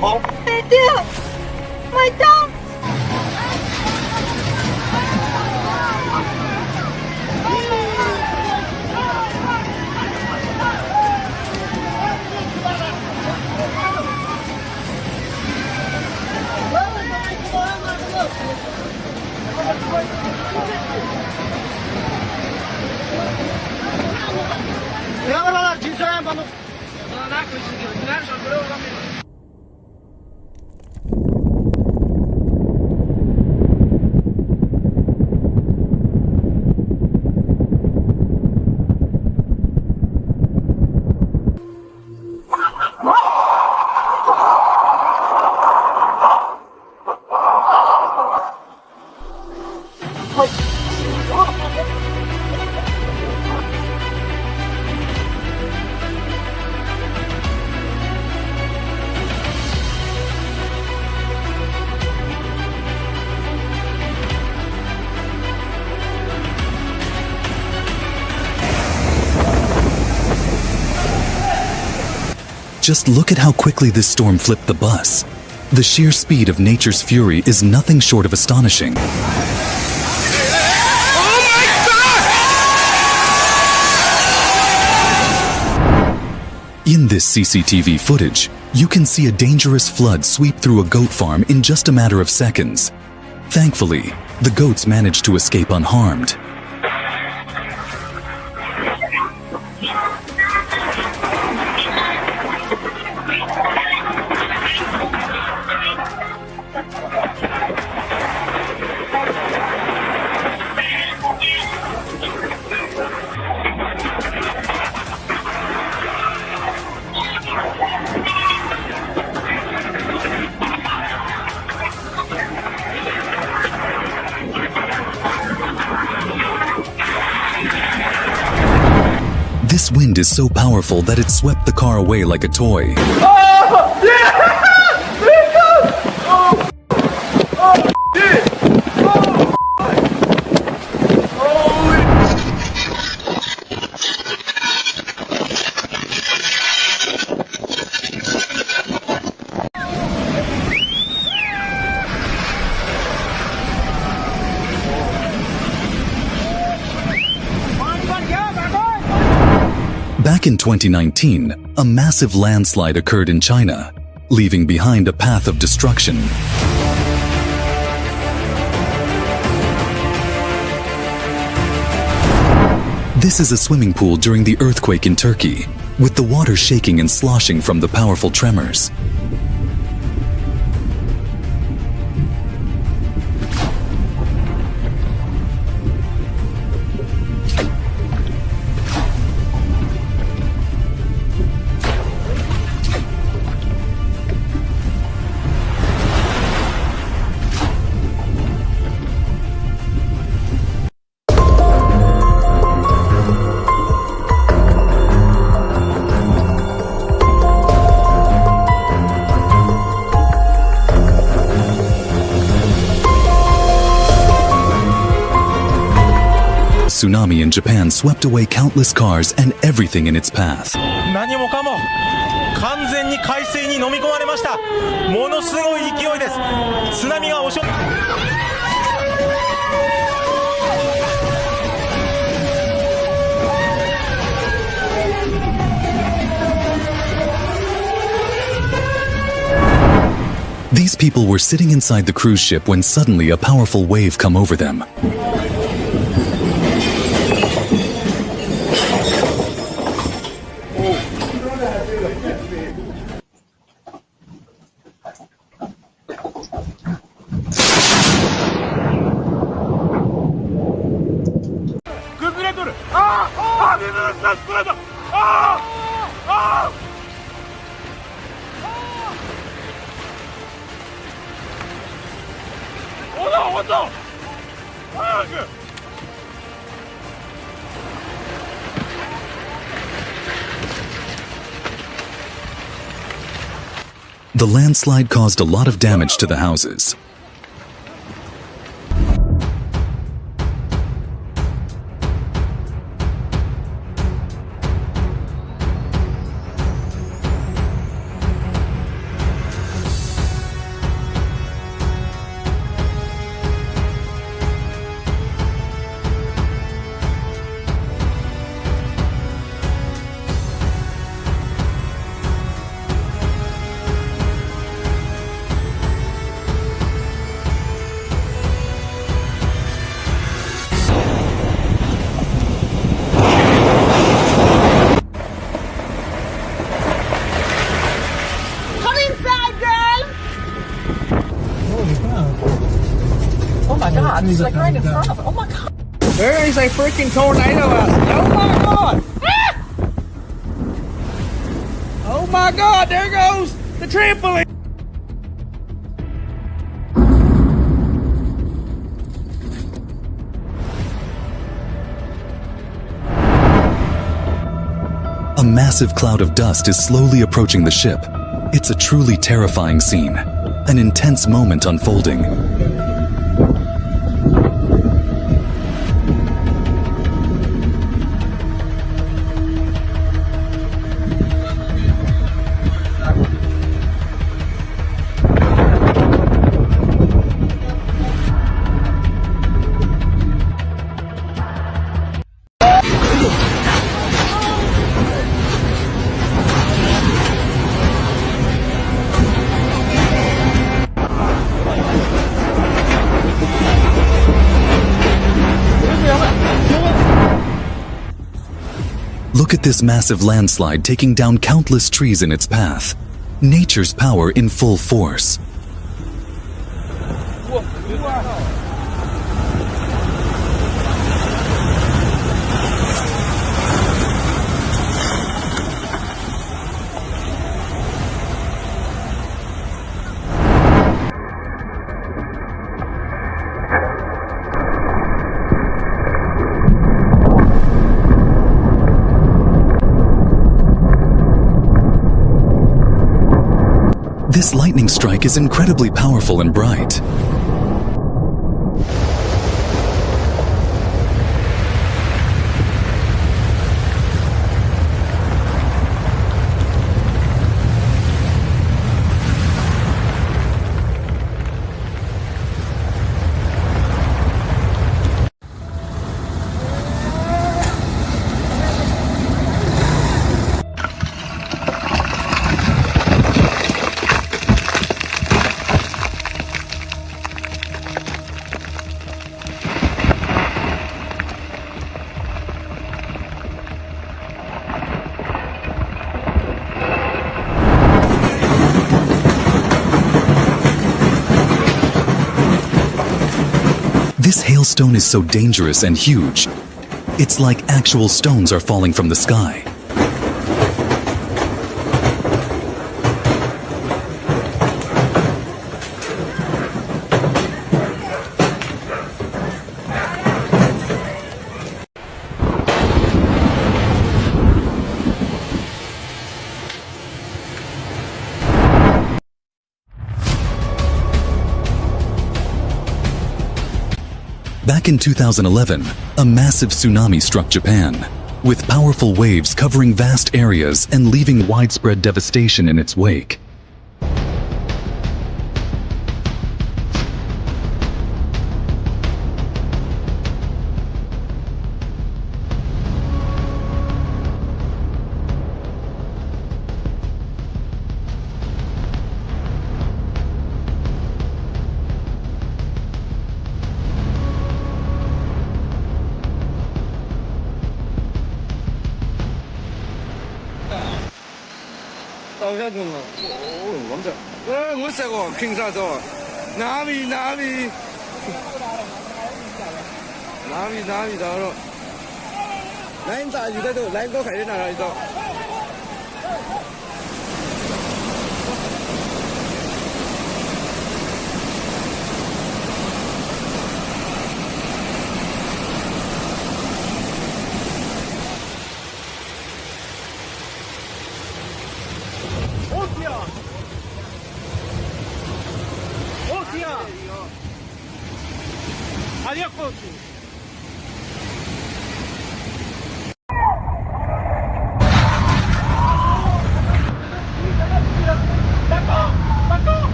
beautiful? They do. My dog. Just look at how quickly this storm flipped the bus. The sheer speed of nature's fury is nothing short of astonishing. In this CCTV footage, you can see a dangerous flood sweep through a goat farm in just a matter of seconds. Thankfully, the goats managed to escape unharmed. This wind is so powerful that it swept the car away like a toy. Oh! Yeah! There it goes! Oh! Oh! Shit! Oh! Back in 2019, a massive landslide occurred in China, leaving behind a path of destruction. This is a swimming pool during the earthquake in Turkey, with the water shaking and sloshing from the powerful tremors. Tsunami in Japan swept away countless cars and everything in its path. 何もかも完全に海水に飲み込まれました。ものすごい勢いです。津波が押し寄せ These people were sitting inside the cruise ship when suddenly a powerful wave come over them. The landslide caused a lot of damage to the houses. It's like right in front of. Oh my god. There is a freaking tornado out there. Oh my god! Ah! Oh my god, there goes the trampoline! A massive cloud of dust is slowly approaching the ship. It's a truly terrifying scene, an intense moment unfolding. Look at this massive landslide taking down countless trees in its path. Nature's power in full force. This lightning strike is incredibly powerful and bright. This hailstone is so dangerous and huge. It's like actual stones are falling from the sky. Back in 2011, a massive tsunami struck Japan, with powerful waves covering vast areas and leaving widespread devastation in its wake.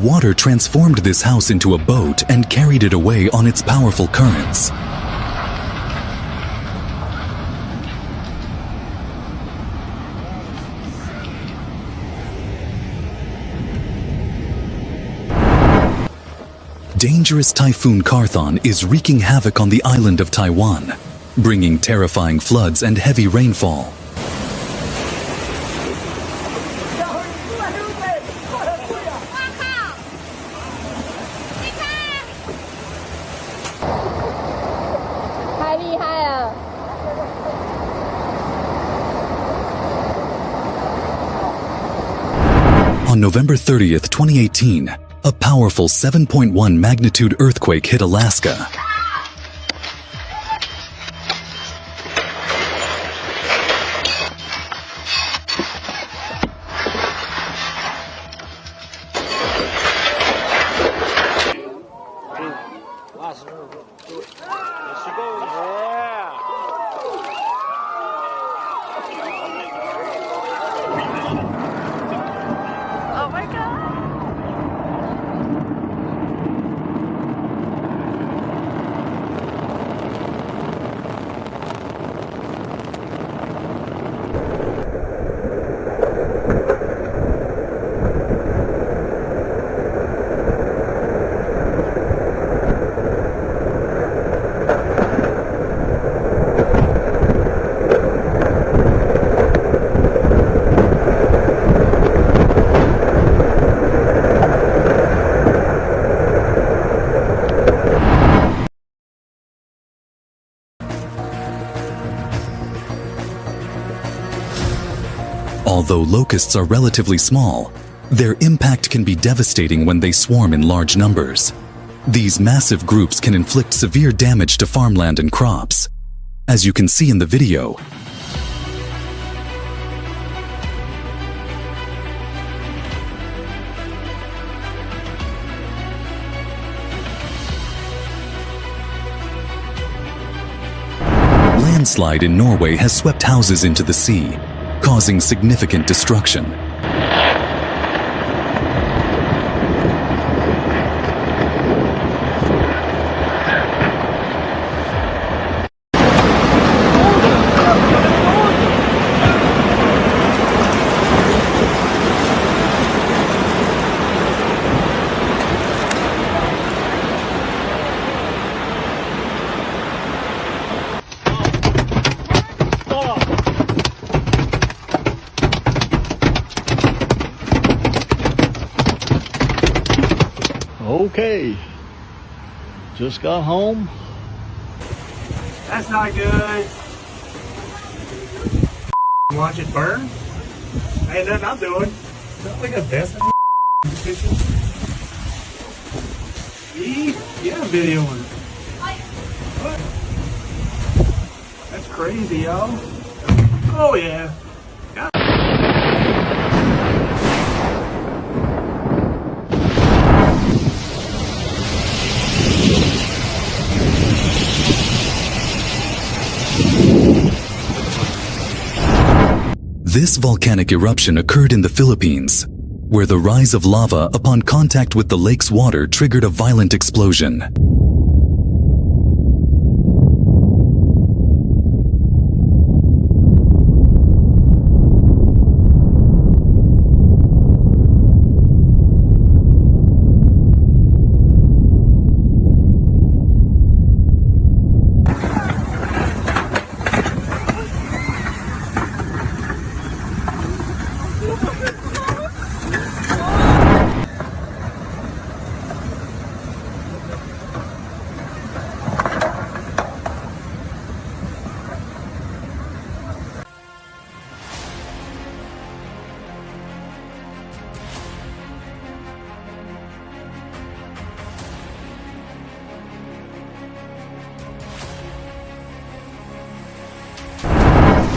water transformed this house into a boat and carried it away on its powerful currents. Dangerous Typhoon Karthon is wreaking havoc on the island of Taiwan, bringing terrifying floods and heavy rainfall. On November 30th, 2018, a powerful 7.1 magnitude earthquake hit Alaska. Although locusts are relatively small, their impact can be devastating when they swarm in large numbers. These massive groups can inflict severe damage to farmland and crops. As you can see in the video, landslide in Norway has swept houses into the sea, causing significant destruction. Okay, just got home. That's not good. Watch it burn? Ain't nothing I'm doing. Don't look at this. Yeah, I'm videoing. What? That's crazy, y'all. Oh yeah. This volcanic eruption occurred in the Philippines, where the rise of lava upon contact with the lake's water triggered a violent explosion.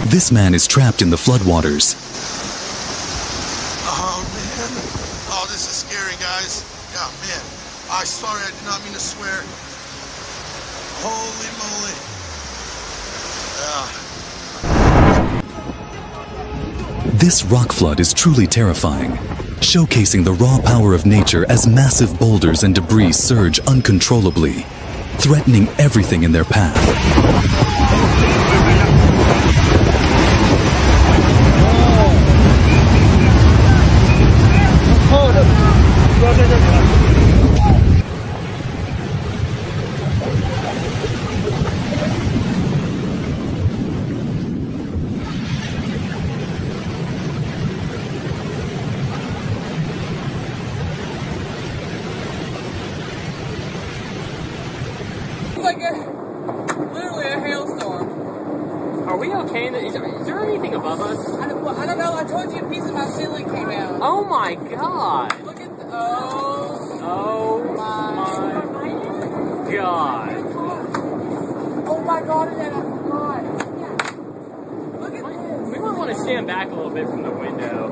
This man is trapped in the floodwaters. Oh man, oh this is scary, guys. Oh man, I'm sorry, I did not mean to swear. Holy moly. This rock flood is truly terrifying, showcasing the raw power of nature as massive boulders and debris surge uncontrollably, threatening everything in their path. Literally a hailstorm. Are we okay? Is there anything above us? I don't know. I told you a piece of my ceiling came out. Oh my god! Look at the. Oh my god! Oh my god, and then I forgot. Look at this. We might want to stand back a little bit from the window.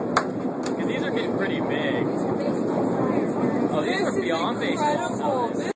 Because these are getting pretty big. Oh, these are beyond baseball size.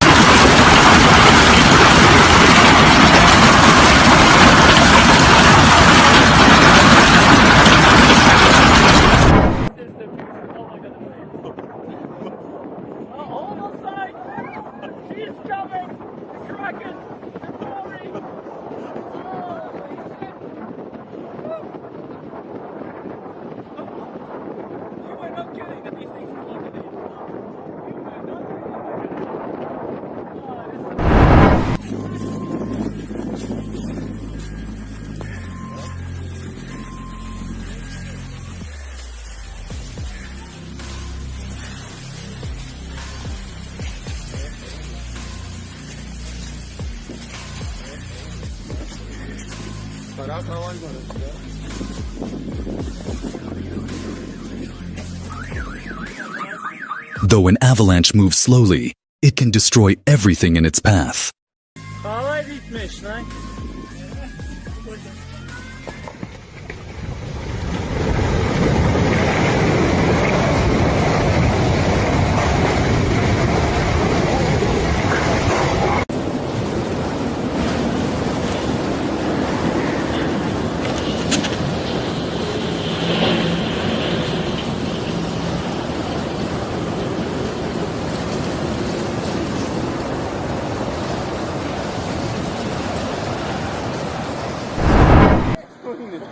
Though an avalanche moves slowly, it can destroy everything in its path.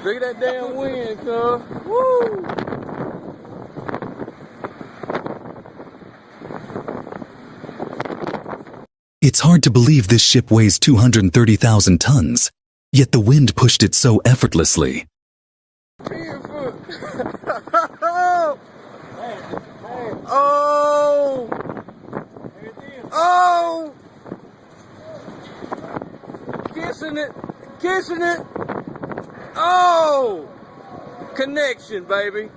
Look at that damn wind, cuz. Woo! It's hard to believe this ship weighs 230,000 tons, yet the wind pushed it so effortlessly. 10 foot. Oh! Oh! Kissing it. Kissing it. Oh! Connection, baby.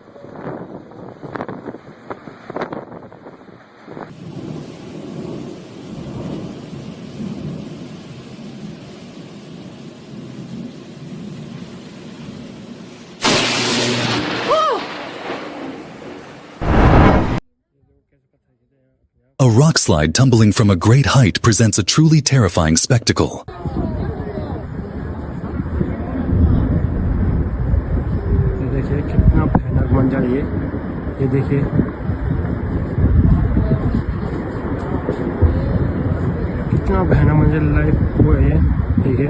A rock slide tumbling from a great height presents a truly terrifying spectacle. देखिए कितना भयानक मंजर ये देखिए कितना भयानक मंजर live हुआ है देखिए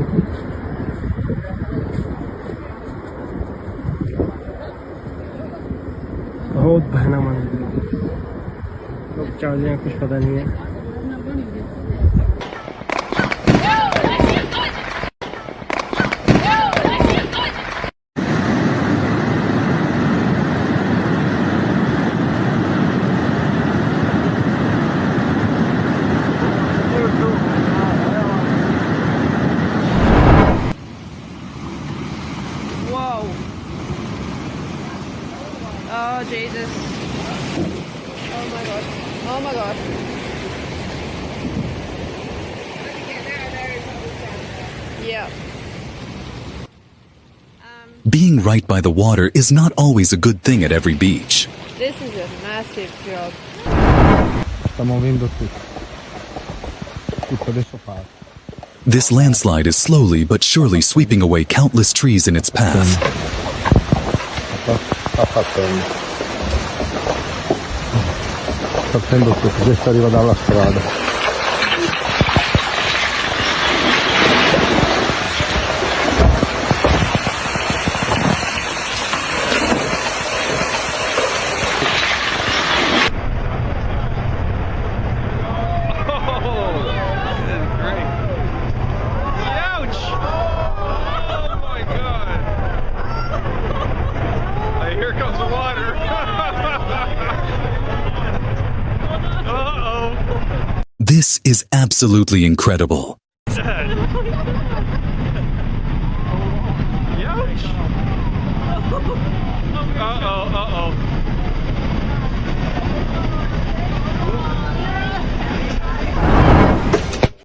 बहुत भयानक मंजर लोग क्या हो जाए कुछ पता नहीं है Oh, Jesus. Oh, my God. Oh, my God. Yeah. Being right by the water is not always a good thing at every beach. This is a massive job. This landslide is slowly but surely sweeping away countless trees in its path. partendo questa arriva dalla strada. Here comes the water. This is absolutely incredible.